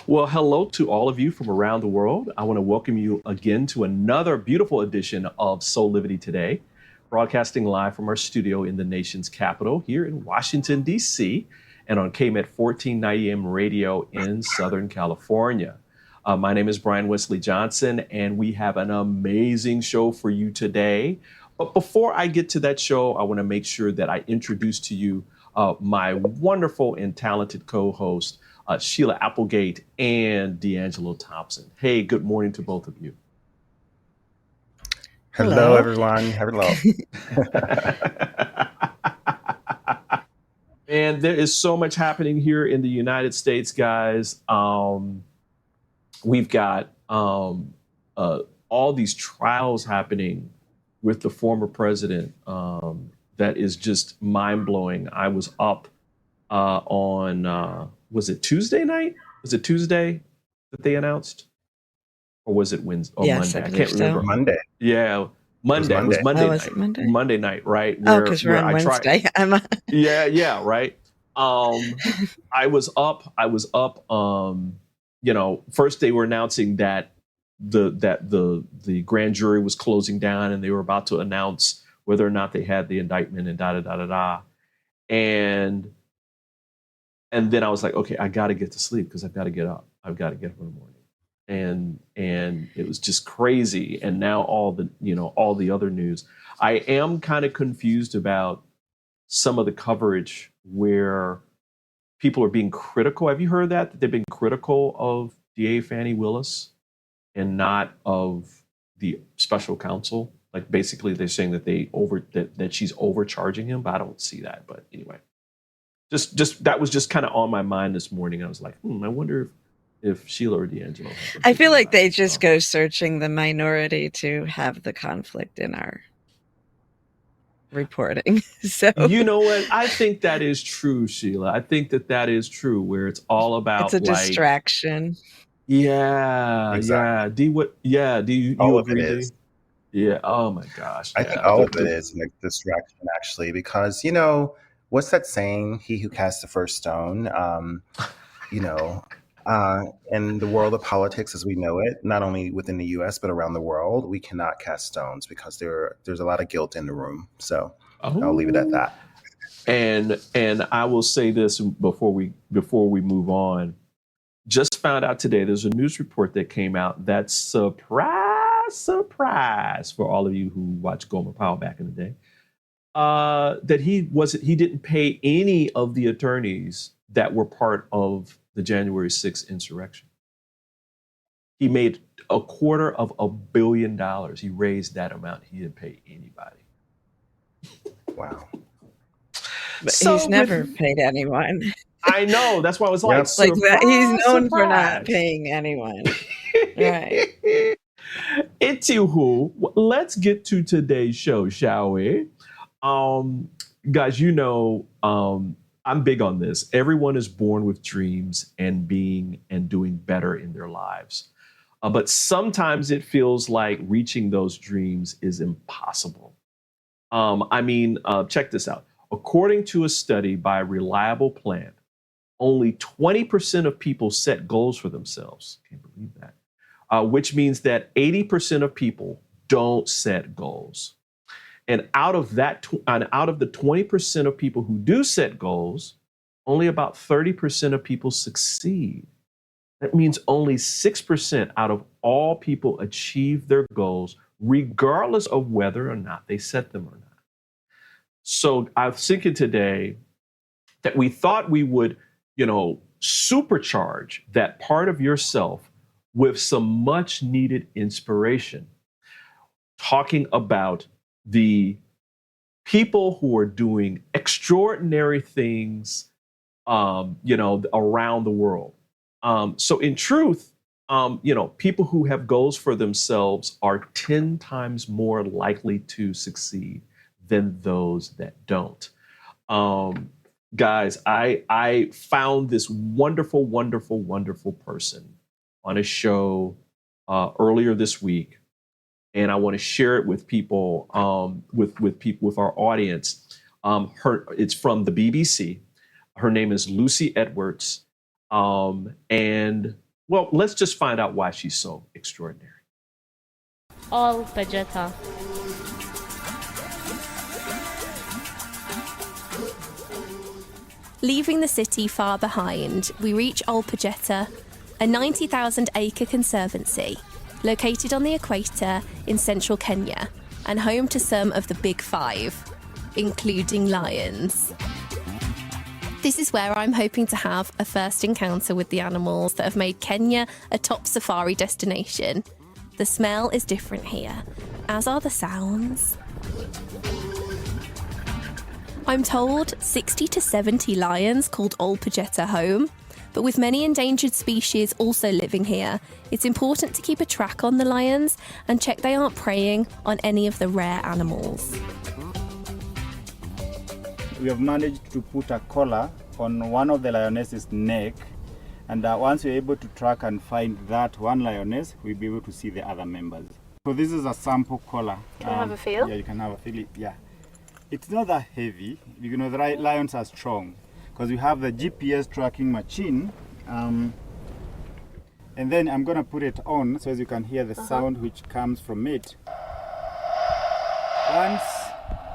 Well, hello to all of you from around the world. I want to welcome you again to another beautiful edition of Soulivity Today, broadcasting live from our studio in the nation's capital here in Washington, D.C., and on KMET 1490 AM radio in Southern California. My name is Brian Westley Johnson, and we have an amazing show for you today. But before I get to that show, I want to make sure that I introduce to you my wonderful and talented co-host, Sheila Applegate and D'Angelo Thompson. Hey, good morning to both of you. Hello, everyone. Hello. And there is so much happening here in the United States, guys. We've got all these trials happening with the former president that is just mind-blowing. I was up on... was it Tuesday night? Was it Tuesday that they announced? Or was it Wednesday or Yes, Monday? I I can't remember. Monday. Yeah, Monday. It was Monday Oh, night. was it Monday? Monday night, right? Because we're on Wednesday. Yeah, right. I was up, first they were announcing that the grand jury was closing down and they were about to announce whether or not they had the indictment and da-da-da-da-da. And then I was like, okay, I got to get to sleep because I've got to get up. I've got to get up in the morning. And it was just crazy. And now all the other news. I am kind of confused about some of the coverage where people are being critical. Have you heard that they've been critical of DA Fani Willis and not of the special counsel? Like basically they're saying that that she's overcharging him, but I don't see that. But anyway. Just that was just kind of on my mind this morning. I was like, I wonder if Sheila or D'Angelo. I feel like they just go searching the minority to have the conflict in our reporting. So you know what? I think that is true, Sheila. I think that is true. Where it's all about it's a distraction. Yeah, Exactly. yeah. Do you agree? It is. Yeah. Oh my gosh. I think all of it is a distraction, actually, because what's that saying? He who casts the first stone. In the world of politics as we know it, not only within the U.S. but around the world, we cannot cast stones because there's a lot of guilt in the room. So I'll leave it at that. And I will say this before we move on. Just found out today, there's a news report that came out that surprise for all of you who watched Gomer Powell back in the day. That he didn't pay any of the attorneys that were part of the January 6th insurrection. He made $250 million. He raised that amount. He didn't pay anybody. Wow. But he's never paid anyone. I know. That's why I was like, like that. He's known for not paying anyone. Right. Anywho, let's get to today's show, shall we? Guys, I'm big on this. Everyone is born with dreams and being and doing better in their lives. But sometimes it feels like reaching those dreams is impossible. Check this out. According to a study by Reliable Plan, only 20% of people set goals for themselves. Can't believe that. Which means that 80% of people don't set goals. And out of the 20% of people who do set goals, only about 30% of people succeed. That means only 6% out of all people achieve their goals, regardless of whether or not they set them or not. So I was thinking today that we thought we would, supercharge that part of yourself with some much needed inspiration, talking about the people who are doing extraordinary things around the world. So in truth, people who have goals for themselves are 10 times more likely to succeed than those that don't. Guys, I found this wonderful, wonderful, wonderful person on a show earlier this week, and I want to share it with people, with our audience. It's from the BBC. Her name is Lucy Edwards, and well, let's just find out why she's so extraordinary. Applegate. Leaving the city far behind, we reach Applegate, a 90,000-acre conservancy located on the equator in central Kenya and home to some of the big five, including lions. This is where I'm hoping to have a first encounter with the animals that have made Kenya a top safari destination. The smell is different here, as are the sounds. I'm told 60 to 70 lions called Applegate home, but with many endangered species also living here, it's important to keep a track on the lions and check they aren't preying on any of the rare animals. We have managed to put a collar on one of the lionesses' neck, and once we're able to track and find that one lioness, we'll be able to see the other members. So this is a sample collar. Can I have a feel? Yeah, you can have a feel. Yeah. It's not that heavy. The lions are strong because we have the GPS tracking machine. And then I'm going to put it on so as you can hear the sound which comes from it.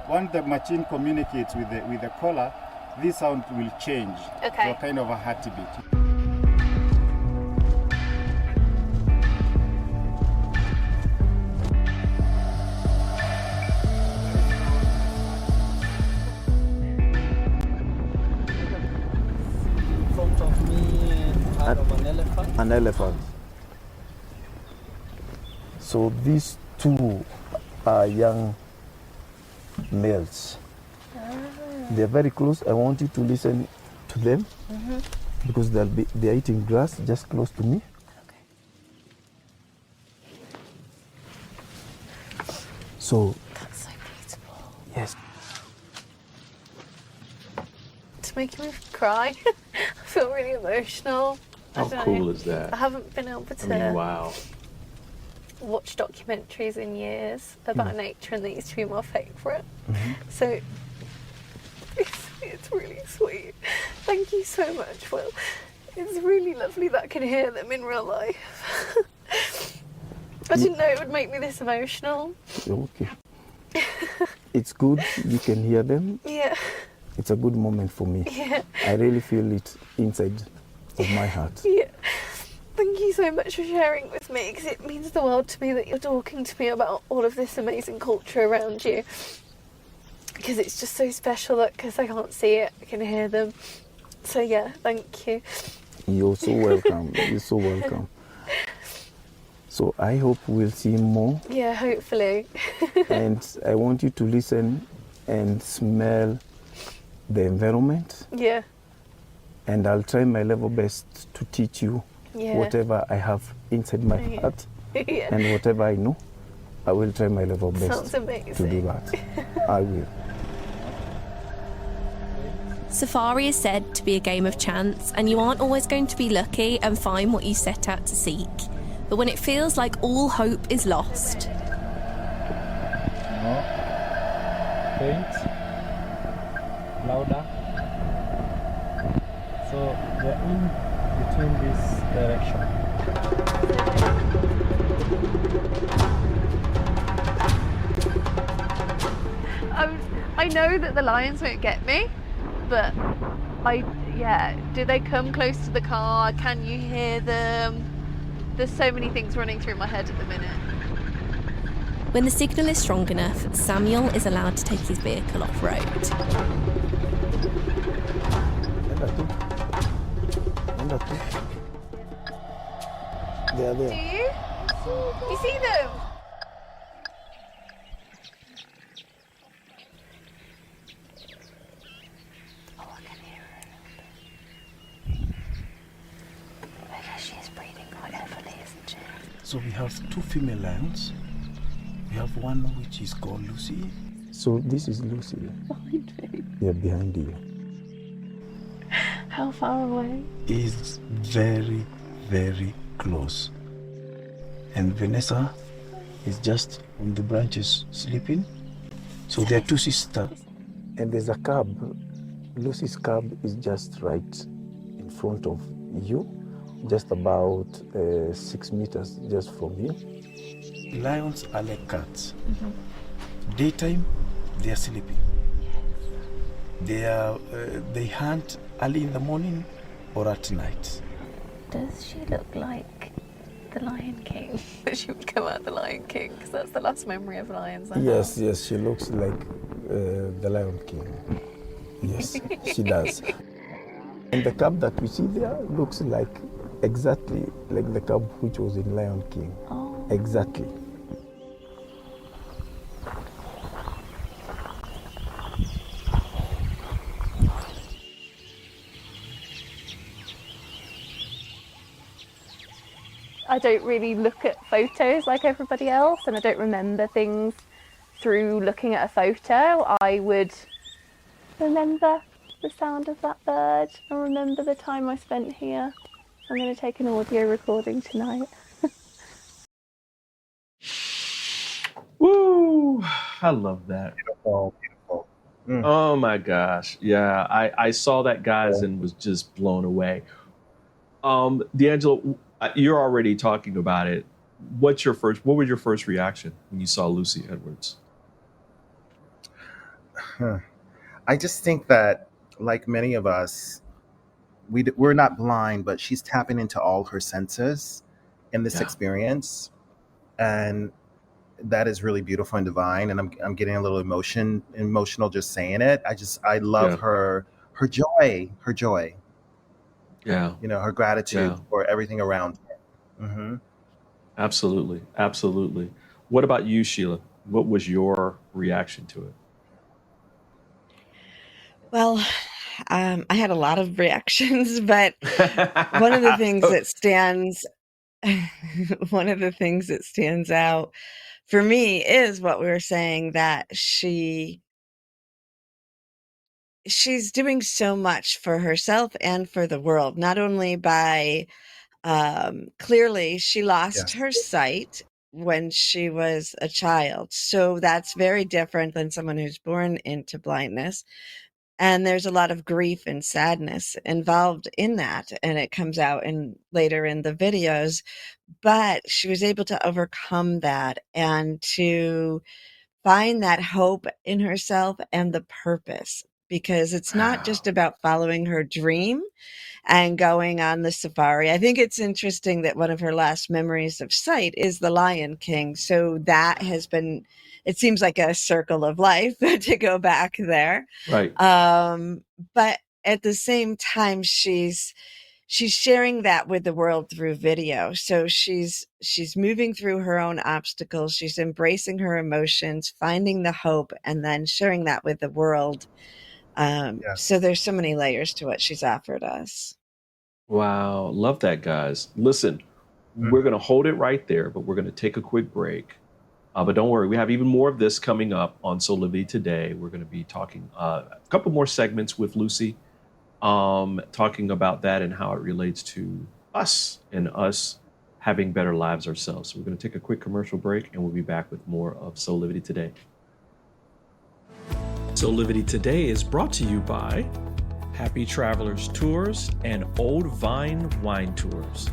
Once the machine communicates with the collar, this sound will change to a kind of a heartbeat. An elephant. So these two are young males. They're very close. I want you to listen to them because they're eating grass just close to me. So That's so beautiful. yes. It's making me cry. I feel really emotional. How cool is that? I haven't been able to Wow. watch documentaries in years about nature, and they used to be my favourite. So it's really sweet. Thank you so much, Will. It's really lovely that I can hear them in real life. I didn't know it would make me this emotional. Okay. It's good you can hear them. Yeah, It's a good moment for me. yeah, I really feel it inside of my heart. yeah. Thank you so much for sharing with me, because it means the world to me that you're talking to me about all of this amazing culture around you. Because it's just so special that, because I can't see it, I can hear them. So yeah, thank you. You're so welcome. You're so welcome. So I hope we'll see more. Yeah, hopefully. And I want you to listen and smell the environment. Yeah, And I'll try my level best to teach you yeah. whatever I have inside my Yeah. heart. Yeah. And whatever I know, I will try my level best Sounds amazing. to do that. I will. Safari is said to be a game of chance, and you aren't always going to be lucky and find what you set out to seek. But when it feels like all hope is lost, No. Faint. Louder. So they're in between this direction. I know that the lions won't get me, but do they come close to the car? Can you hear them? There's so many things running through my head at the minute. when the signal is strong enough, Samuel is allowed to take his vehicle off-road. They are Do there. you? You see them? Oh, I can hear her. So we have 2 female lions. We have one which is called Lucy. So this is Lucy. Behind me. Yeah, behind you. How far away? Is very, very close. And Vanessa is just on the branches sleeping. So there are 2 sisters. And there's a cub. Lucy's cub is just right in front of you, just about 6 meters just from you. Lions are like cats. Daytime, they are sleeping. They hunt early in the morning or at night. Does she look like the Lion King? She would come out the Lion King, because that's the last memory of lions I have. Yes, she looks like the Lion King. Yes, she does. And the cub that we see there looks like exactly like the cub which was in Lion King. Oh. Exactly. I don't really look at photos like everybody else, and I don't remember things through looking at a photo. I would remember the sound of that bird and remember the time I spent here. I'm going to take an audio recording tonight. Woo! I love that. Beautiful, beautiful. Oh my gosh. Yeah, I saw that, guys, and was just blown away. D'Angelo, you're already talking about it. What was your first reaction when you saw Lucy Edwards? I just think that, like many of us, we're not blind, but she's tapping into all her senses in this experience, and that is really beautiful and divine. And I'm getting a little emotional just saying it. I love her joy. Yeah. Her gratitude for everything around her. Mm-hmm. Absolutely. What about you, Sheila? What was your reaction to it? Well, I had a lot of reactions, but one of the things that stands out for me is what we were saying, that she's doing so much for herself and for the world, not only by clearly she lost her sight when she was a child. So that's very different than someone who's born into blindness. And there's a lot of grief and sadness involved in that. And it comes out later in the videos. But she was able to overcome that and to find that hope in herself and the purpose, because it's not just about following her dream and going on the safari. I think it's interesting that one of her last memories of sight is the Lion King. So that has been, it seems like a circle of life to go back there. Right. But at the same time, she's sharing that with the world through video. So she's moving through her own obstacles. She's embracing her emotions, finding the hope, and then sharing that with the world. So there's so many layers to what she's offered us. Wow. Love that, guys. Listen, we're going to hold it right there, but we're going to take a quick break. But don't worry, we have even more of this coming up on Soulivity today. We're going to be talking a couple more segments with Lucy, talking about that and how it relates to us and us having better lives ourselves. So we're going to take a quick commercial break, and we'll be back with more of Soulivity Today. Soulivity Today is brought to you by Happy Travelers Tours and Old Vine Wine Tours.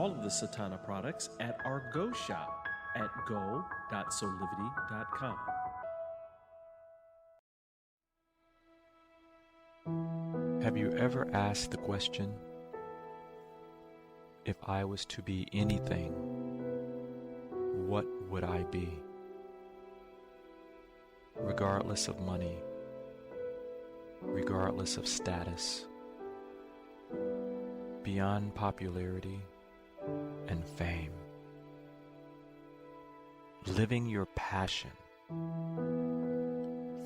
all of the Satana products at our Go shop at go.soulivity.com. Have you ever asked the question, if I was to be anything, what would I be? Regardless of money, regardless of status, beyond popularity and fame, living your passion,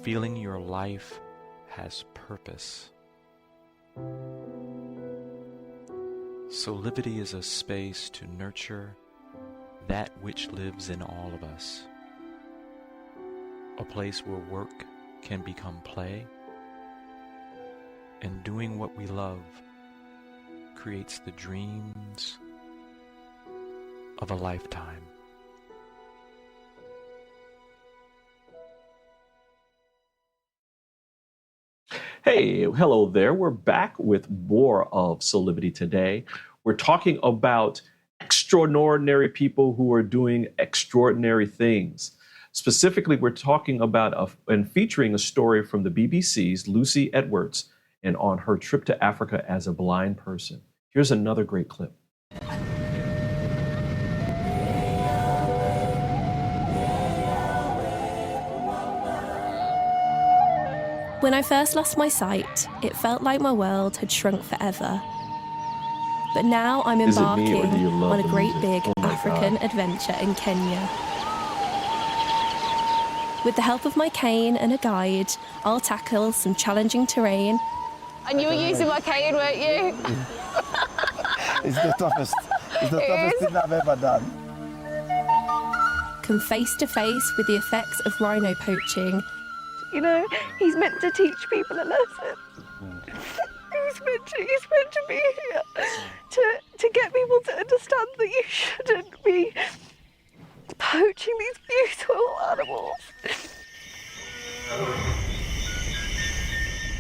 feeling your life has purpose. Soulivity is a space to nurture that which lives in all of us. A place where work can become play, and doing what we love creates the dreams of a lifetime. Hey, hello there. We're back with more of Soulivity today. We're talking about extraordinary people who are doing extraordinary things. Specifically, we're talking about and featuring a story from the BBC's Lucy Edwards and on her trip to Africa as a blind person. Here's another great clip. When I first lost my sight, it felt like my world had shrunk forever. But now I'm embarking on a great big African adventure in Kenya. With the help of my cane and a guide, I'll tackle some challenging terrain. And you were using my cane, weren't you? It's the toughest thing I've ever done. Come face to face with the effects of rhino poaching. You know, he's meant to teach people a lesson. He's meant to be here to get people to understand that you shouldn't be poaching these beautiful animals.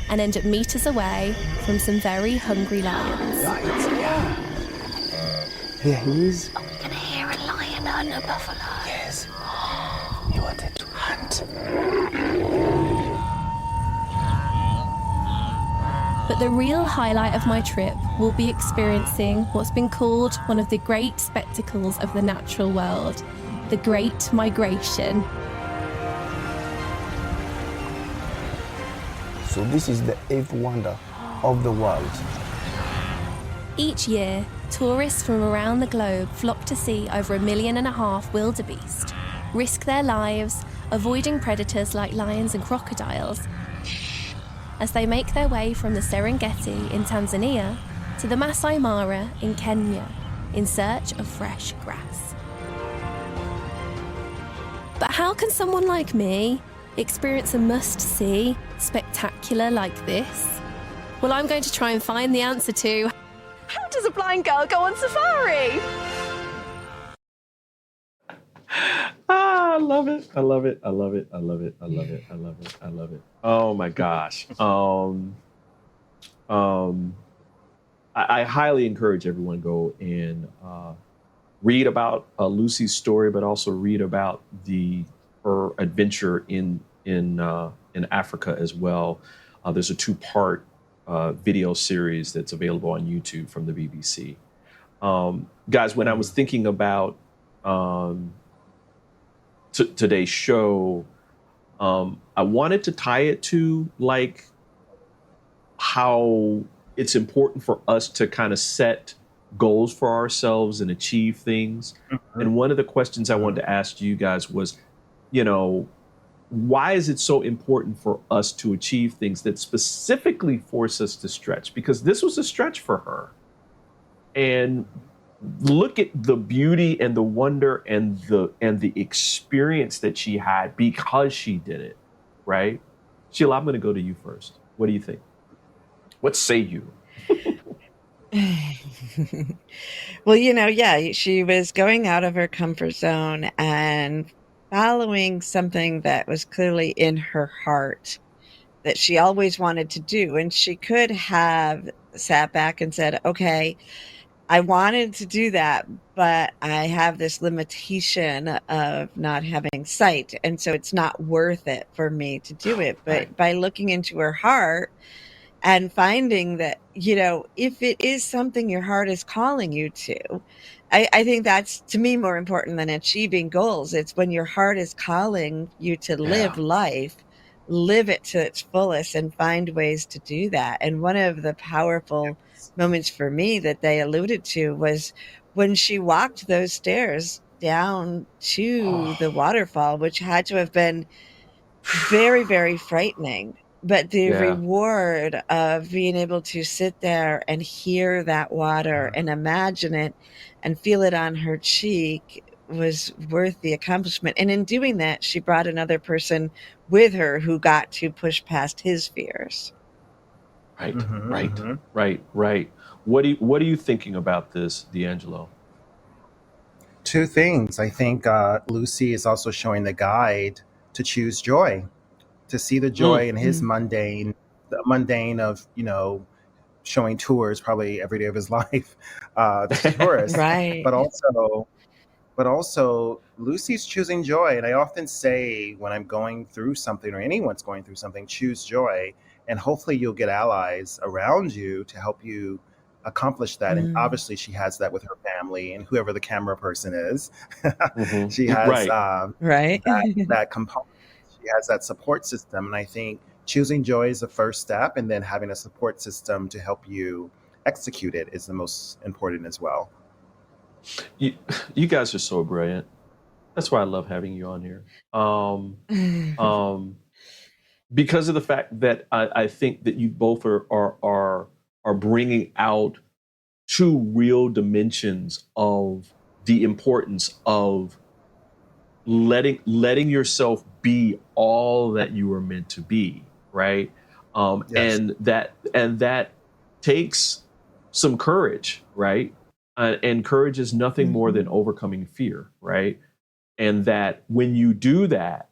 And end up meters away from some very hungry lions. Here he is. I'm gonna hear a lion and a buffalo. Yes. He wanted to hunt. But the real highlight of my trip will be experiencing what's been called one of the great spectacles of the natural world, the Great Migration. So this is the eighth wonder of the world. Each year, tourists from around the globe flock to see over 1.5 million wildebeest, risk their lives, avoiding predators like lions and crocodiles, as they make their way from the Serengeti in Tanzania to the Masai Mara in Kenya in search of fresh grass. But how can someone like me experience a must-see spectacular like this? Well, I'm going to try and find the answer to How does a blind girl go on safari? I love it. I love it. I love it. I love it. I love it. I love it. I love it. Oh my gosh. I highly encourage everyone to go and read about Lucy's story, but also read about her adventure in Africa as well. There's a 2-part video series that's available on YouTube from the BBC. Guys, when I was thinking about today's show, I wanted to tie it to like how it's important for us to kind of set goals for ourselves and achieve things. Mm-hmm. And one of the questions I wanted to ask you guys was, why is it so important for us to achieve things that specifically force us to stretch? Because this was a stretch for her. And look at the beauty and the wonder and the experience that she had because she did it, right? Sheila, I'm going to go to you first. What do you think? What say you? Well, yeah, she was going out of her comfort zone and following something that was clearly in her heart that she always wanted to do. And she could have sat back and said, okay, I wanted to do that, but I have this limitation of not having sight. And so it's not worth it for me to do it. But by looking into her heart and finding that, if it is something your heart is calling you to, I think that's, to me, more important than achieving goals. It's when your heart is calling you to live life, live it to its fullest and find ways to do that. And one of the powerful moments for me that they alluded to was when she walked those stairs down to the waterfall, which had to have been very, very frightening. But the reward of being able to sit there and hear that water and imagine it and feel it on her cheek was worth the accomplishment. And in doing that, she brought another person with her who got to push past his fears. Right. What are you thinking about this, D'Angelo? Two things. I think Lucy is also showing the guide to choose joy, to see the joy in his mundane of, showing tours probably every day of his life to tourists. Right. But also Lucy's choosing joy. And I often say when I'm going through something or anyone's going through something, choose joy. And hopefully you'll get allies around you to help you accomplish that. And obviously she has that with her family and whoever the camera person is. She has that component. She has that support system. And I think choosing joy is the first step. And then having a support system to help you execute it is the most important as well. You guys are so brilliant. That's why I love having you on here. Because of the fact that I think that you both are bringing out two real dimensions of the importance of letting yourself be all that you were meant to be, right? And that takes some courage, right? And courage is nothing more than overcoming fear, right? And that when you do that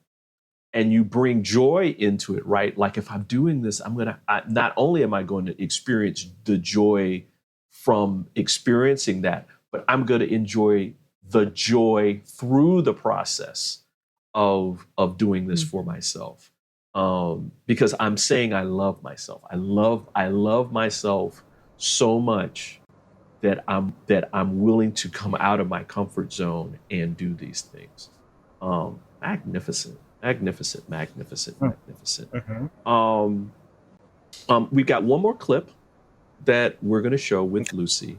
and you bring joy into it, right? Like if I'm doing this, not only am I going to experience the joy from experiencing that, but I'm going to enjoy the joy through the process of doing this for myself. Because I'm saying I love myself. I love myself so much that I'm willing to come out of my comfort zone and do these things. Magnificent. We've got one more clip that we're going to show with Lucy,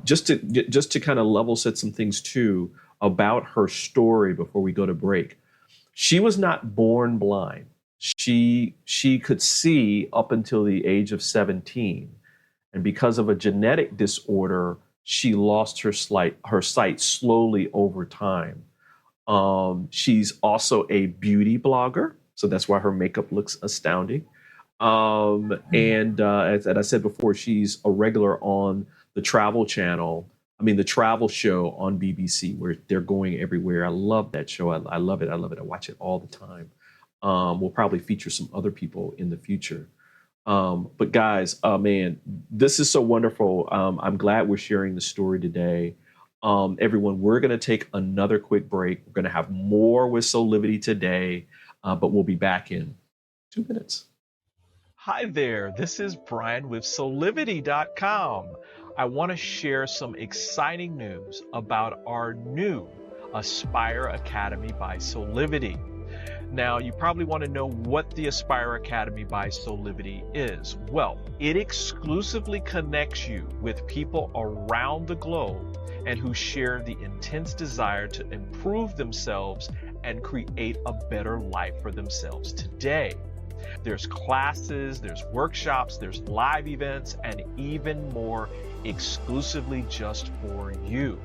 just to kind of level set some things too about her story before we go to break. She was not born blind. She could see up until the age of 17. And because of a genetic disorder, she lost her sight slowly over time. She's also a beauty blogger, so that's why her makeup looks astounding. And as I said before, she's a regular on the Travel Channel. The Travel Show on BBC, where they're going everywhere. I love that show. I love it. I watch it all the time. We'll probably feature some other people in the future. But guys, man, this is so wonderful. I'm glad we're sharing the story today. Everyone, we're going to take another quick break. We're going to have more with Soulivity today, but we'll be back in 2 minutes. Hi there. This is Brian with Soulivity.com. I want to share some exciting news about our new Aspire Academy by Soulivity. Now, you probably want to know what the Aspire Academy by Soulivity is. Well, it exclusively connects you with people around the globe and who share the intense desire to improve themselves and create a better life for themselves today. There's classes, there's workshops, there's live events, and even more exclusively just for you.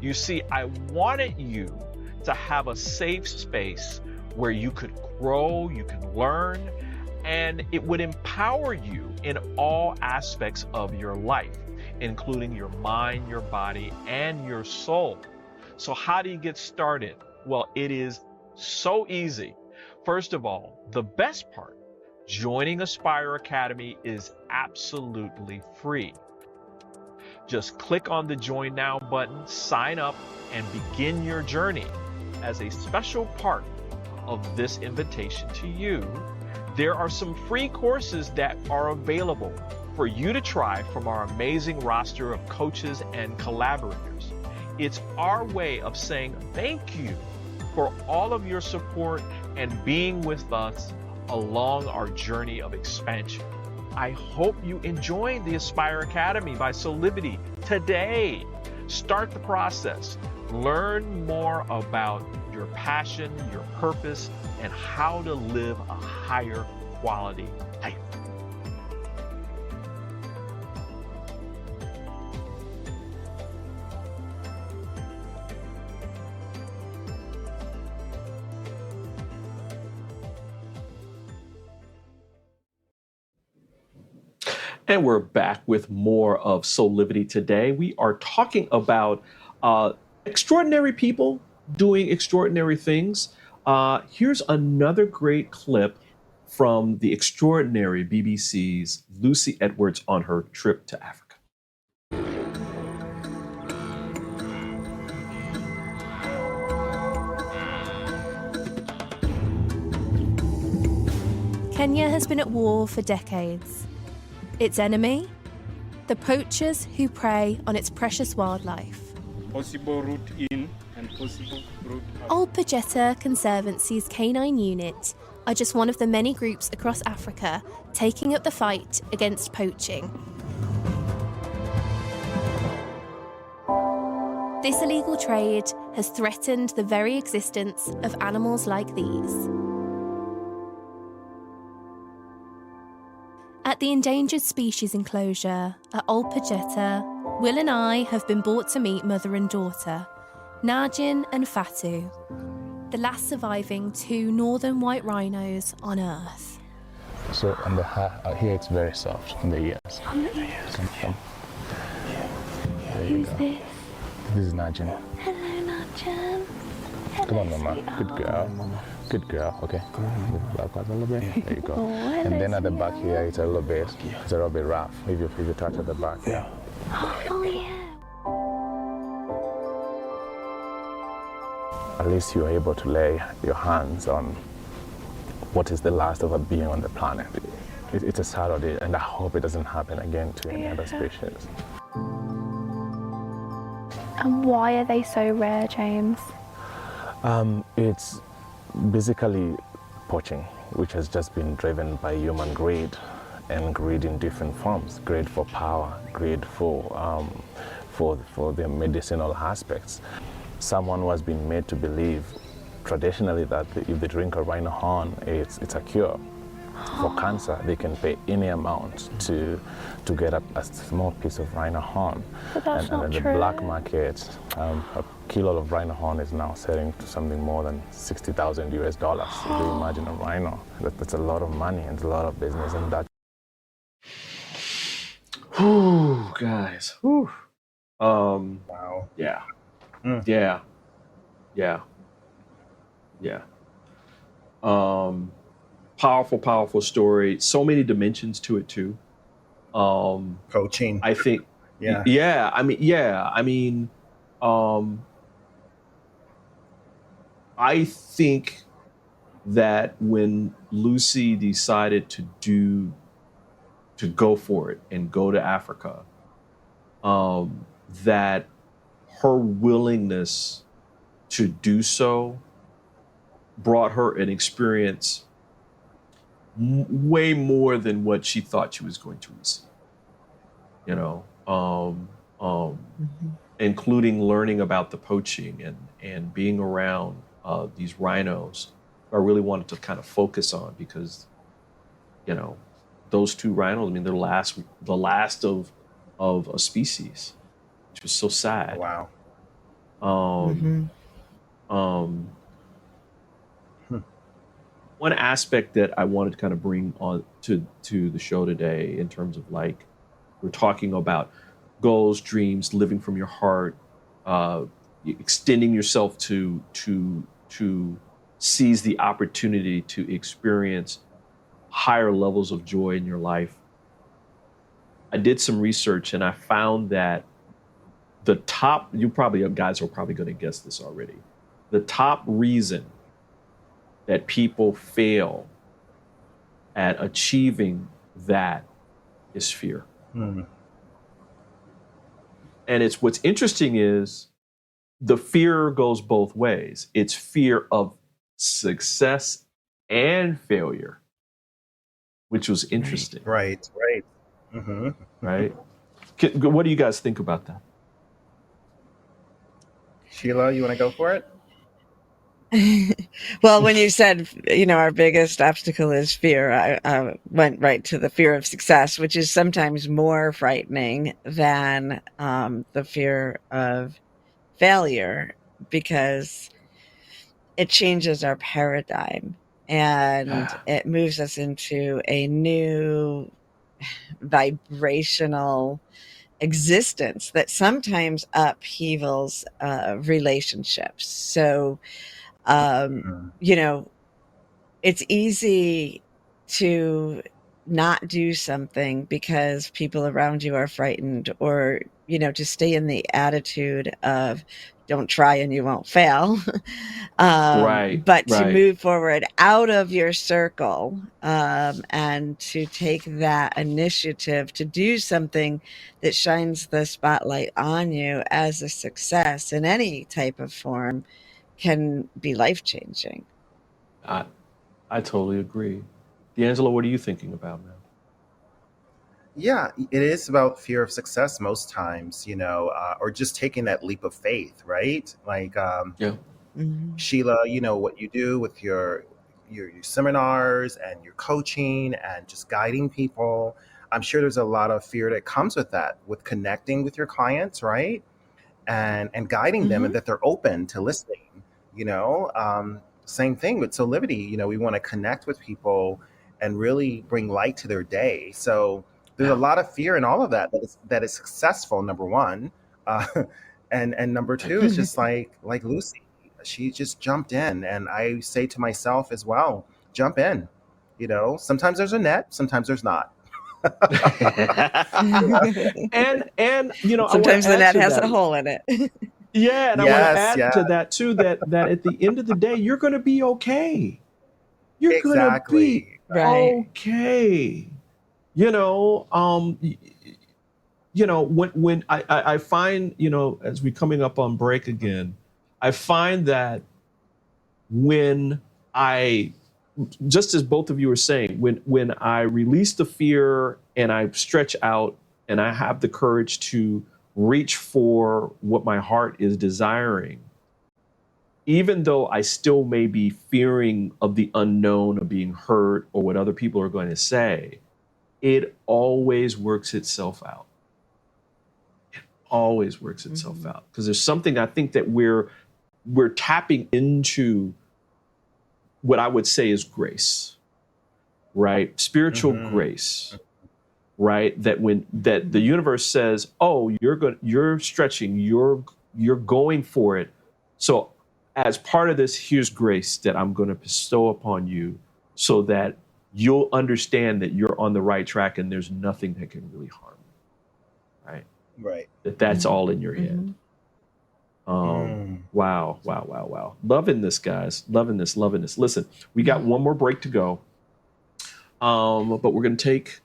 You see, I wanted you to have a safe space where you could grow, you can learn, and it would empower you in all aspects of your life, including your mind, your body, and your soul. So how do you get started? Well, it is so easy. First of all, the best part, joining Aspire Academy is absolutely free. Just click on the Join Now button, sign up, and begin your journey. As a special part of this invitation to you, there are some free courses that are available for you to try from our amazing roster of coaches and collaborators. It's our way of saying thank you for all of your support and being with us along our journey of expansion. I hope you enjoyed the Aspire Academy by Soulivity today. Start the process. Learn more about your passion, your purpose, and how to live a higher quality life. And we're back with more of Soulivity today. We are talking about extraordinary people doing extraordinary things. Here's another great clip from the extraordinary BBC's Lucy Edwards on her trip to Africa. Kenya has been at war for decades. Its enemy? The poachers who prey on its precious wildlife. Possible route in and possible route out. Applegate Conservancy's Canine Unit are just one of the many groups across Africa taking up the fight against poaching. This illegal trade has threatened the very existence of animals like these. At the endangered species enclosure at Applegate, Will and I have been brought to meet mother and daughter, Najin and Fatu, the last surviving two northern white rhinos on Earth. So on the here it's very soft on the ears. On the ears. Come. There you Who's go. this? This is Najin. Hello, Najin. Hello, Come on, Mama. sweetheart. Good girl. Good girl. Okay. Move back a little bit. There you go. Oh, And then at the back here, it's a little bit rough. If you touch at the back. Yeah. Oh, yeah. At least you are able to lay your hands on what is the last of a being on the planet. It's a Saturday, and I hope it doesn't happen again to any other species. And why are they so rare, James? It's basically poaching, which has just been driven by human greed, and greed in different forms. Greed for power, greed for the medicinal aspects. Someone was being made to believe traditionally that if they drink a rhino horn, it's a cure for cancer. They can pay any amount to get a small piece of rhino horn. But that's and not in the true. black market, a kilo of rhino horn is now selling to something more than $60,000 US. If you imagine a rhino, that's a lot of money and a lot of business, and that. Whew, guys. Whew. Wow. Yeah. Mm. Yeah. Powerful story. So many dimensions to it too. Coaching. I think. Yeah. I think that when Lucy decided to go for it and go to Africa, that her willingness to do so brought her an experience way more than what she thought she was going to receive. Including learning about the poaching and being around these rhinos. I really wanted to kind of focus on because, those two rhinos, they're the last of a species, which was so sad. Wow. One aspect that I wanted to kind of bring on to the show today, in terms of we're talking about goals, dreams, living from your heart, extending yourself to seize the opportunity to experience higher levels of joy in your life. I did some research and I found that the top, you probably guys are probably going to guess this already. The top reason that people fail at achieving that is fear. And it's what's interesting is the fear goes both ways. It's fear of success and failure, which was interesting. Right. Mm-hmm. Right? What do you guys think about that? Sheila, you want to go for it? Well, when you said, our biggest obstacle is fear, I went right to the fear of success, which is sometimes more frightening than the fear of failure, because it changes our paradigm and it moves us into a new vibrational existence that sometimes upheavals relationships. So, it's easy to not do something because people around you are frightened, or, to stay in the attitude of don't try and you won't fail. But to move forward out of your circle and to take that initiative to do something that shines the spotlight on you as a success in any type of form can be life-changing. I totally agree. D'Angelo, what are you thinking about now? Yeah, it is about fear of success most times, or just taking that leap of faith, right? Like, Sheila, what you do with your seminars and your coaching and just guiding people. I'm sure there's a lot of fear that comes with that, with connecting with your clients, right? And guiding them, and that they're open to listening, same thing with Soulivity. We want to connect with people and really bring light to their day. So there's a lot of fear in all of that is successful, number one. And number two is just like Lucy, she just jumped in, and I say to myself as well, jump in, sometimes there's a net, sometimes there's not. and sometimes the net has a hole in it. Yeah, and I want to add to that too, that at the end of the day, you're going to be okay. You're going to be okay. When I find, as we're coming up on break again, I find that when just as both of you were saying, when I release the fear and I stretch out and I have the courage to reach for what my heart is desiring, even though I still may be fearing of the unknown, of being hurt, or what other people are going to say, it always works itself out. It always works itself out, because there's something I think that we're tapping into, what I would say is grace, right? Spiritual grace, right? That that the universe says, "Oh, you're stretching, you're going for it. So as part of this, here's grace that I'm going to bestow upon you, so that you'll understand that you're on the right track and there's nothing that can really harm you." Right? Right. That's all in your head. Wow. Loving this, guys. Loving this. Listen, we got one more break to go. But we're going to take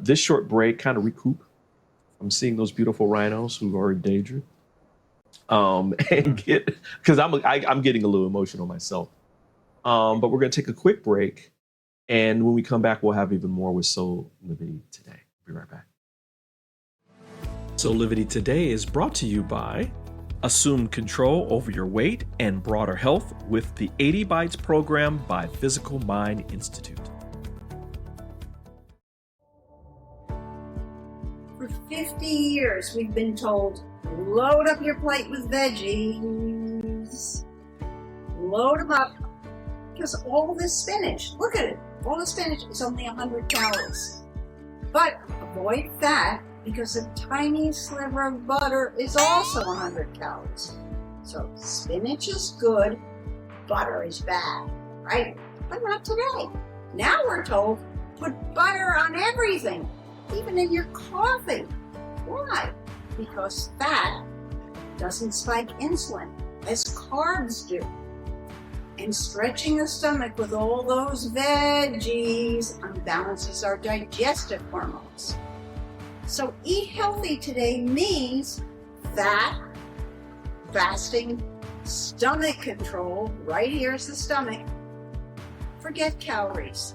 this short break, kind of recoup. I'm seeing those beautiful rhinos who are in danger. And because I'm getting a little emotional myself. But we're going to take a quick break. And when we come back, we'll have even more with Soulivity Today. Be right back. Soulivity Today is brought to you by Assume control over your weight and broader health with the 80 Bites program by Physical Mind Institute. For 50 years, we've been told, load up your plate with veggies. Load them up. Because all this spinach, look at it, all the spinach is only 100 calories. But avoid fat, because a tiny sliver of butter is also 100 calories. So spinach is good, butter is bad, right? But not today. Now we're told, put butter on everything, even in your coffee. Why? Because fat doesn't spike insulin as carbs do. And stretching the stomach with all those veggies unbalances our digestive hormones. So eat healthy today means fat, fasting, stomach control. Right here's the stomach. Forget calories.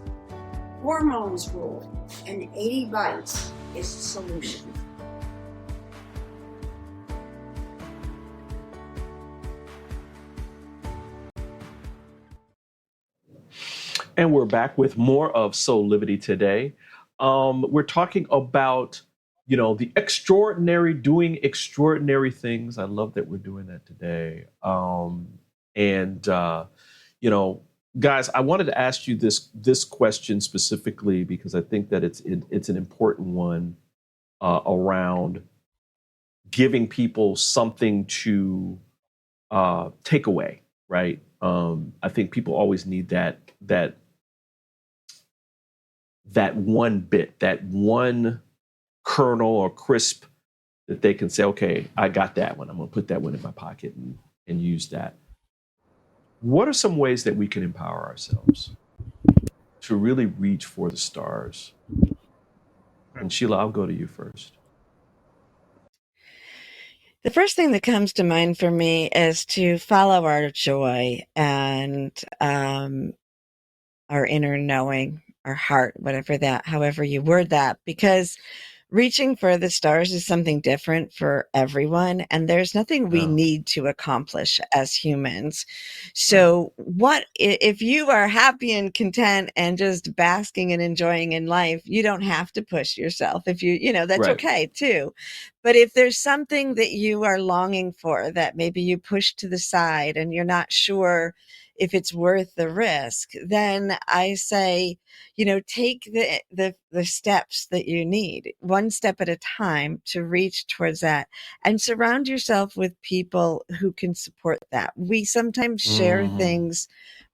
Hormones rule, and 80 bites is the solution. And we're back with more of Soulivity today. We're talking about, the extraordinary, doing extraordinary things. I love that we're doing that today. Guys, I wanted to ask you this question specifically because I think that it's an important one around giving people something to take away, right? I think people always need that one bit, that one kernel or crisp that they can say, okay, I got that one. I'm going to put that one in my pocket and use that. What are some ways that we can empower ourselves to really reach for the stars? And Sheila, I'll go to you first. The first thing that comes to mind for me is to follow our joy and our inner knowing, our heart, however you word that, because reaching for the stars is something different for everyone, and there's nothing we need to accomplish as humans. So what if you are happy and content and just basking and enjoying in life, you don't have to push yourself. If that's okay too. But if there's something that you are longing for that maybe you push to the side and you're not sure if it's worth the risk, then I say, take the steps that you need, one step at a time, to reach towards that, and surround yourself with people who can support that. We sometimes share things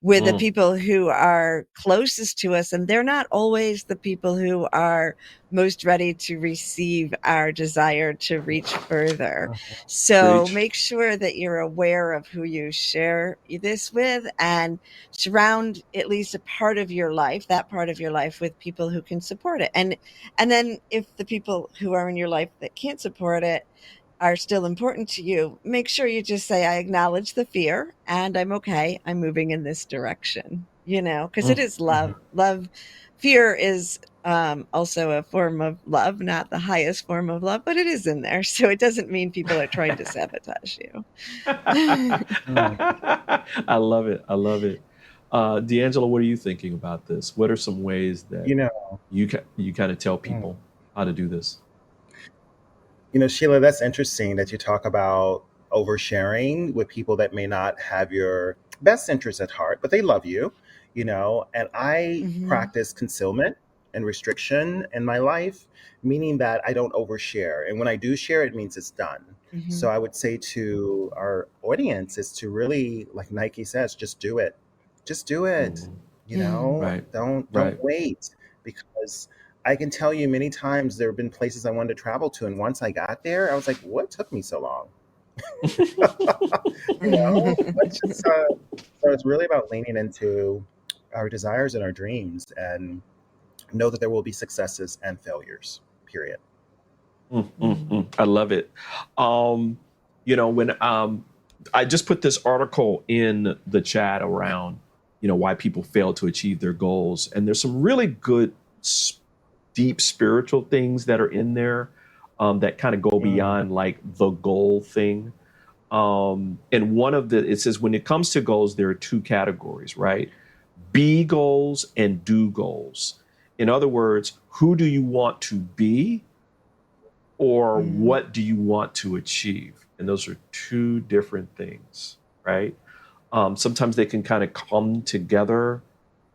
with the people who are closest to us, and they're not always the people who are most ready to receive our desire to reach further. So make sure that you're aware of who you share this with, and surround at least a part of your life, with people who can support it. And then if the people who are in your life that can't support it are still important to you, make sure you just say, I acknowledge the fear and I'm okay. I'm moving in this direction, because it is love. Love, fear is also a form of love, not the highest form of love, but it is in there. So it doesn't mean people are trying to sabotage you. I love it. D'Angelo, what are you thinking about this? What are some ways that you kind of tell people how to do this? Sheila, that's interesting that you talk about oversharing with people that may not have your best interests at heart, but they love you, and I practice concealment and restriction in my life, meaning that I don't overshare. And when I do share, it means it's done. So I would say to our audience is to really, like Nike says, just do it. Just do it. Don't wait, because I can tell you many times there have been places I wanted to travel to, and once I got there, I was like, what took me so long? So it's really about leaning into our desires and our dreams, and know that there will be successes and failures, period. I love it. When I just put this article in the chat around, why people fail to achieve their goals. And there's some really good, deep spiritual things that are in there that kind of go beyond like the goal thing. And it says, when it comes to goals, there are two categories, right? Be goals and do goals. In other words, who do you want to be, or what do you want to achieve? And those are two different things, right? Sometimes they can kind of come together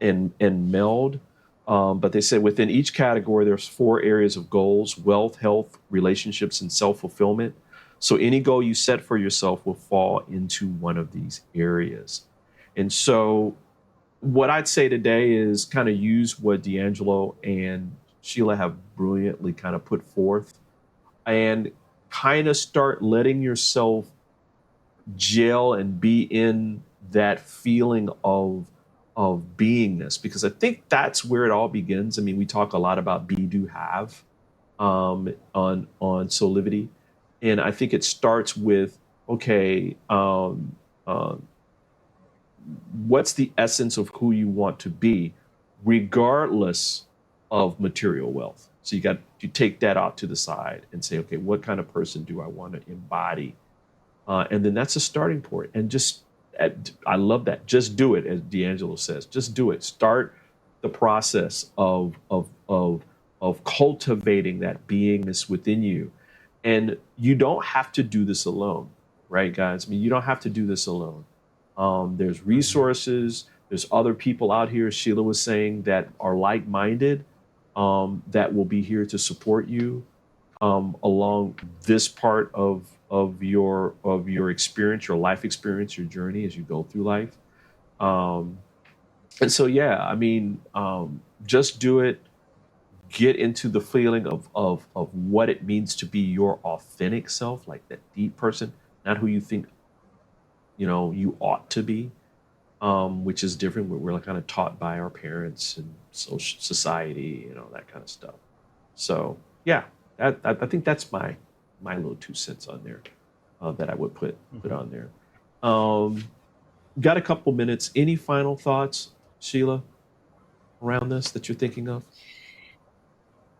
and meld. But they said within each category, there's 4 areas of goals: wealth, health, relationships, and self-fulfillment. So any goal you set for yourself will fall into one of these areas. And so what I'd say today is kind of use what D'Angelo and Sheila have brilliantly kind of put forth, and kind of start letting yourself gel and be in that feeling of beingness, because I think that's where it all begins. I mean, we talk a lot about be, do, have on Soulivity, and I think it starts with, okay, what's the essence of who you want to be, regardless of material wealth. So you take that out to the side and say, okay, what kind of person do I want to embody? And then that's a starting point. And just, I love that. Just do it, as D'Angelo says. Just do it. Start the process of cultivating that beingness within you. And you don't have to do this alone, right, guys? I mean, you don't have to do this alone. There's resources. There's other people out here, Sheila was saying, that are like-minded, that will be here to support you along this part of your experience, your life experience, your journey as you go through life. And so, yeah, I mean, just do it. Get into the feeling of what it means to be your authentic self, like that deep person, not who you think, you ought to be, which is different. We're like kind of taught by our parents and social society, that kind of stuff. So yeah, I think that's my little 2 cents on there that I would put on there. Got a couple minutes. Any final thoughts, Sheila, around this that you're thinking of?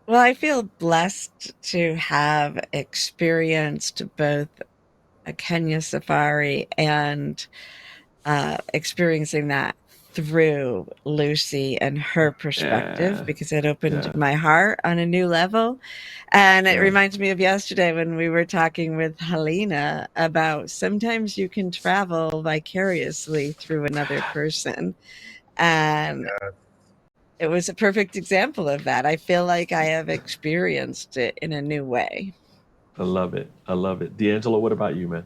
Well, I feel blessed to have experienced both a Kenya safari and experiencing that through Lucy and her perspective, because it opened my heart on a new level. And it reminds me of yesterday when we were talking with Helena about sometimes you can travel vicariously through another person. And it was a perfect example of that. I feel like I have experienced it in a new way. I love it. D'Angelo, what about you, man?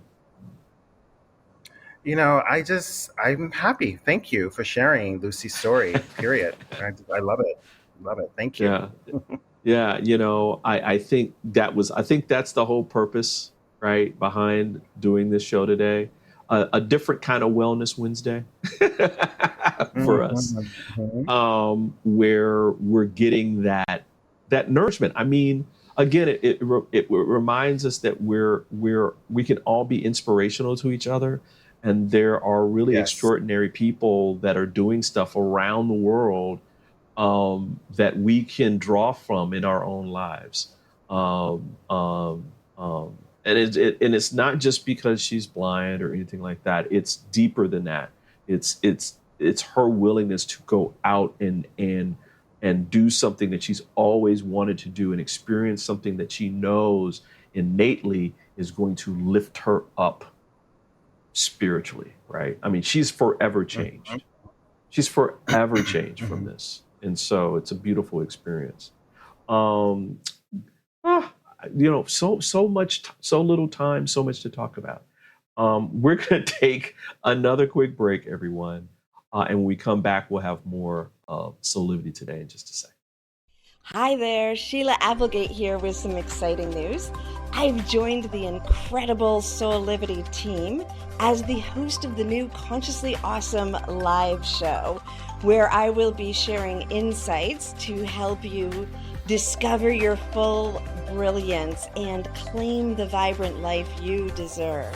I'm happy. Thank you for sharing Lucy's story, period. I love it. Love it. Thank you. Yeah. I think that's the whole purpose, right, behind doing this show today. A different kind of Wellness Wednesday for us, where we're getting that nourishment. I mean, again, it reminds us that we can all be inspirational to each other, and there are really extraordinary people that are doing stuff around the world that we can draw from in our own lives. And it's not just because she's blind or anything like that. It's deeper than that. It's her willingness to go out and do something that she's always wanted to do and experience something that she knows innately is going to lift her up spiritually, right? I mean, she's forever changed. She's forever changed from this. And so it's a beautiful experience. So little time, so much to talk about. We're going to take another quick break, everyone. And when we come back, we'll have more of Soulivity Today in just a second. Hi there, Sheila Applegate here with some exciting news. I've joined the incredible Soulivity team as the host of the new Consciously Awesome live show, where I will be sharing insights to help you discover your full brilliance and claim the vibrant life you deserve.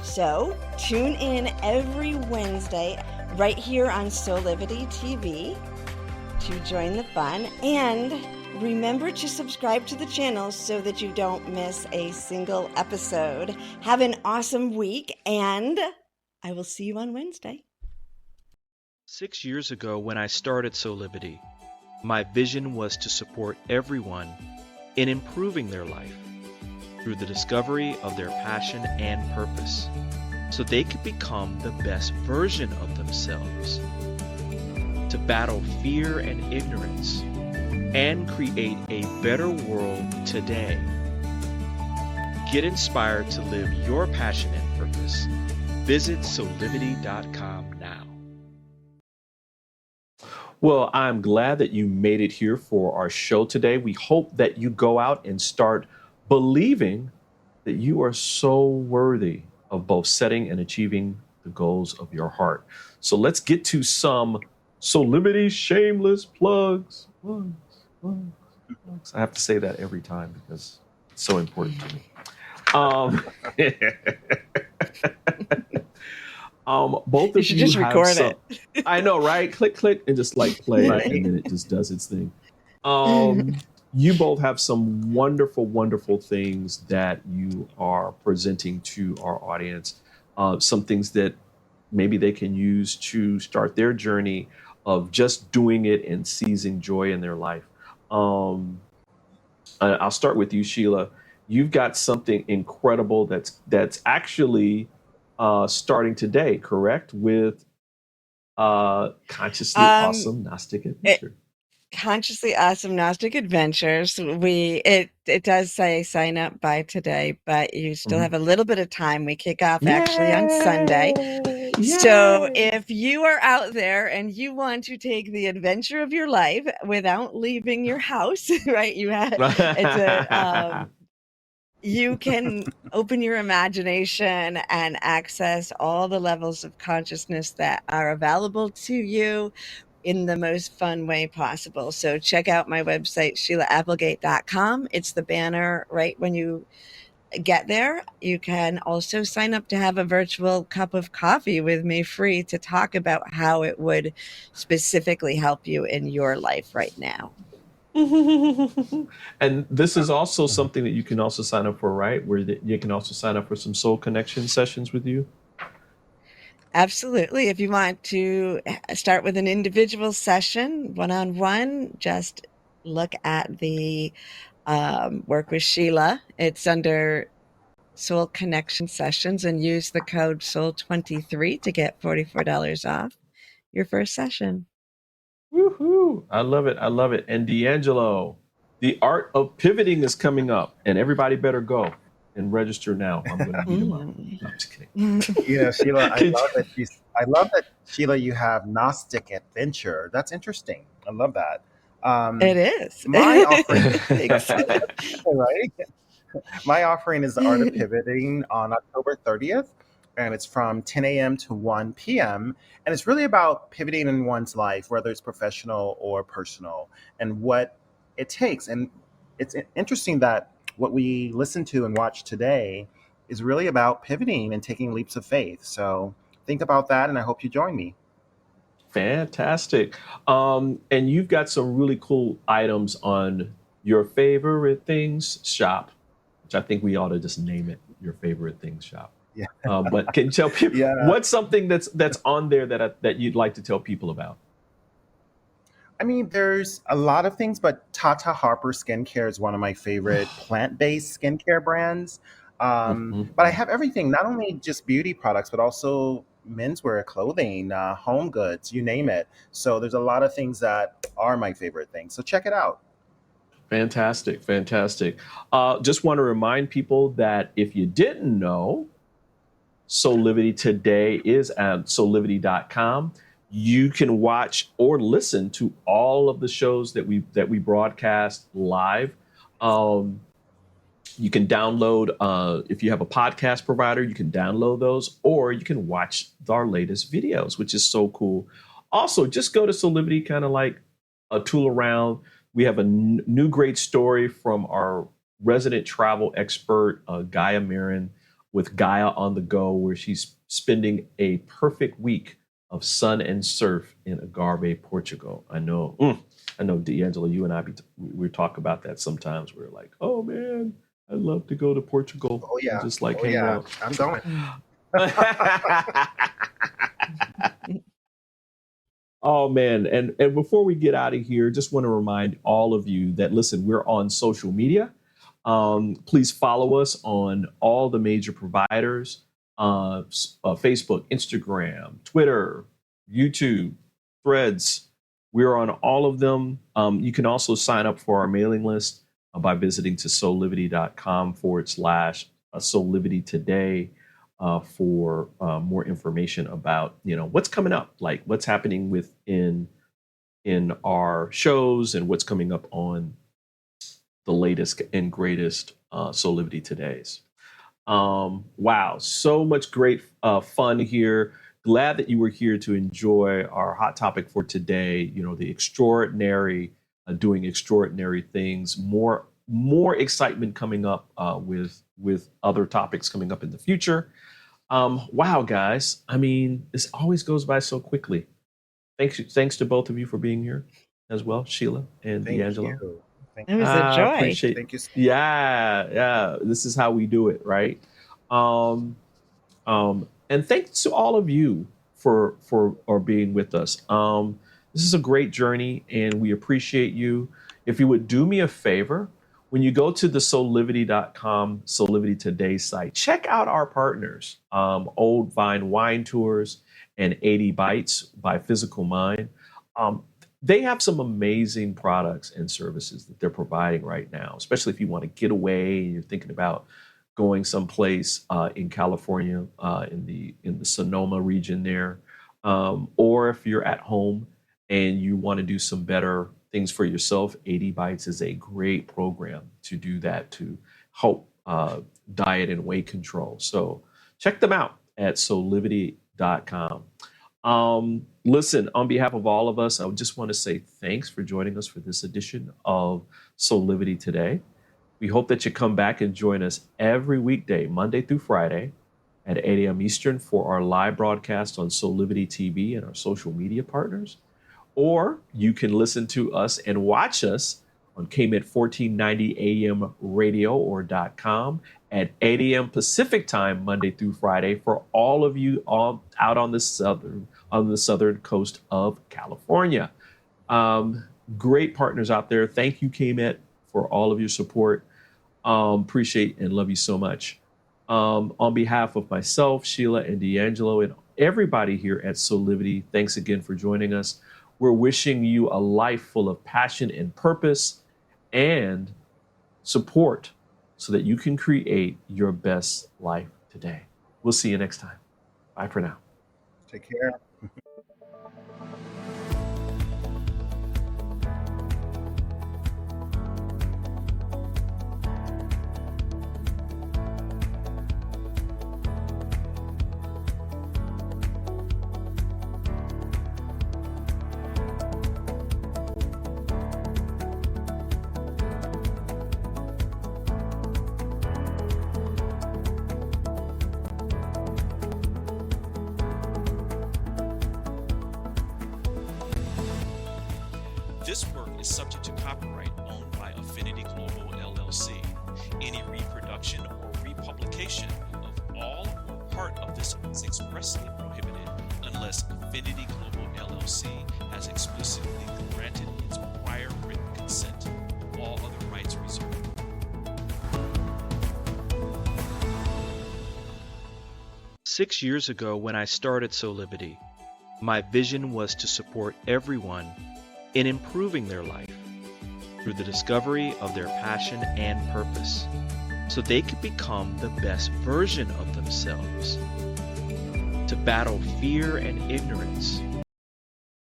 So tune in every Wednesday right here on Soulivity TV to join the fun, and remember to subscribe to the channel so that you don't miss a single episode. Have an awesome week, and I will see you on Wednesday. 6 years ago when I started Soulivity, my vision was to support everyone in improving their life through the discovery of their passion and purpose, so they could become the best version of themselves, to battle fear and ignorance, and create a better world today. Get inspired to live your passion and purpose. Visit Soulivity.com now. Well, I'm glad that you made it here for our show today. We hope that you go out and start believing that you are so worthy of both setting and achieving the goals of your heart. So let's get to some Soulivity shameless plugs. I have to say that every time because it's so important to me. Both You of should you just have record some. it. I know, right? Click, click, and just like play, Right. and then it just does its thing. You both have some wonderful, wonderful things that you are presenting to our audience. Some things that maybe they can use to start their journey of just doing it and seizing joy in their life. I'll start with you, Sheila. You've got something incredible that's actually starting today, correct? With Consciously Awesome Gnostic Adventure. Consciously Awesome Gnostic Adventures. It does say sign up by today, but you still have a little bit of time. We kick off actually on Sunday. So if you are out there and you want to take the adventure of your life without leaving your house, right? You can open your imagination and access all the levels of consciousness that are available to you in the most fun way possible. So check out my website, SheilaApplegate.com. It's the banner right when you get there. You can also sign up to have a virtual cup of coffee with me free to talk about how it would specifically help you in your life right now. And this is also something that you can also sign up for, right? Where you can also sign up for some soul connection sessions with you. Absolutely. If you want to start with an individual session, one-on-one, just look at the Work with Sheila. It's under Soul Connection Sessions and use the code SOUL23 to get $44 off your first session. Woohoo! I love it. I love it. And D'Angelo, the art of pivoting is coming up, and everybody better go and register now. I'm going to beat them up. No, I'm just kidding. Yeah, Sheila, I love that Sheila, you have Gnostic Adventure. That's interesting. I love that. It is. My offering, Thanks. right? My offering is the Art of Pivoting on October 30th, and it's from 10 a.m. to 1 p.m. And it's really about pivoting in one's life, whether it's professional or personal, and what it takes. And it's interesting that what we listen to and watch today is really about pivoting and taking leaps of faith. So think about that, and I hope you join me. Fantastic. And you've got some really cool items on Your Favorite Things shop, which I think we ought to just name it Your Favorite Things shop. Yeah. But can you tell people what's something that's on there that you'd like to tell people about? I mean, there's a lot of things, but Tata Harper Skincare is one of my favorite plant-based skincare brands. But I have everything, not only just beauty products, but also menswear, clothing, home goods, you name it. So there's a lot of things that are my favorite things. So check it out. Fantastic, fantastic. Just want to remind people that if you didn't know, Soulivity Today is at soulivity.com. You can watch or listen to all of the shows that we broadcast live. You can download, if you have a podcast provider, you can download those, or you can watch our latest videos, which is so cool. Also, just go to Soulivity, kind of like a tool around. We have a new great story from our resident travel expert, Gaia Marin, with Gaia on the Go, where she's spending a perfect week of sun and surf in Algarve, Portugal. I know, D'Angelo, you and I, we talk about that sometimes. We're like, oh man, I'd love to go to Portugal. Oh yeah, just like hang out. I'm going. Oh man, and before we get out of here, just want to remind all of you that listen, we're on social media. Please follow us on all the major providers: Facebook, Instagram, Twitter, YouTube, Threads. We're on all of them. You can also sign up for our mailing list by visiting to soulivity.com/Soulivity Today for more information about what's coming up, like what's happening in our shows and what's coming up on the latest and greatest Soulivity Todays. Wow, so much great fun here. Glad that you were here to enjoy our hot topic for today. You know, the extraordinary, doing extraordinary things. More excitement coming up with other topics coming up in the future. Wow, guys. I mean, this always goes by so quickly. Thanks to both of you for being here as well, Sheila and Thank D'Angelo. you. Thank It was a joy. Appreciate. Thank you. Yeah. This is how we do it, right? And thanks to all of you for being with us. This is a great journey, and we appreciate you. If you would do me a favor, when you go to the Soulivity.com, Soulivity Today site, check out our partners, Old Vine Wine Tours and 80 Bites by Physical Mind. They have some amazing products and services that they're providing right now, especially if you want to get away and you're thinking about going someplace in California, in the Sonoma region there, or if you're at home and you want to do some better things for yourself. 80 Bites is a great program to do that, to help diet and weight control. So check them out at soulivity.com. Listen, on behalf of all of us, I just want to say thanks for joining us for this edition of Soulivity Today. We hope that you come back and join us every weekday, Monday through Friday at 8 a.m. Eastern for our live broadcast on Soulivity TV and our social media partners. Or you can listen to us and watch us on KMET 1490 AM radio or .com at 8 a.m. Pacific time, Monday through Friday, for all of you all out on the southern coast of California. Great partners out there. Thank you, KMET, for all of your support. Appreciate and love you so much. On behalf of myself, Sheila, and D'Angelo, and everybody here at Soulivity, thanks again for joining us. We're wishing you a life full of passion and purpose and support so that you can create your best life today. We'll see you next time. Bye for now. Take care. This work is subject to copyright owned by Affinity Global LLC. Any reproduction or republication of all or part of this is expressly prohibited unless Affinity Global LLC has explicitly granted its prior written consent. All other rights reserved. Six years ago, when I started Soulivity, my vision was to support everyone in improving their life through the discovery of their passion and purpose, so they could become the best version of themselves, to battle fear and ignorance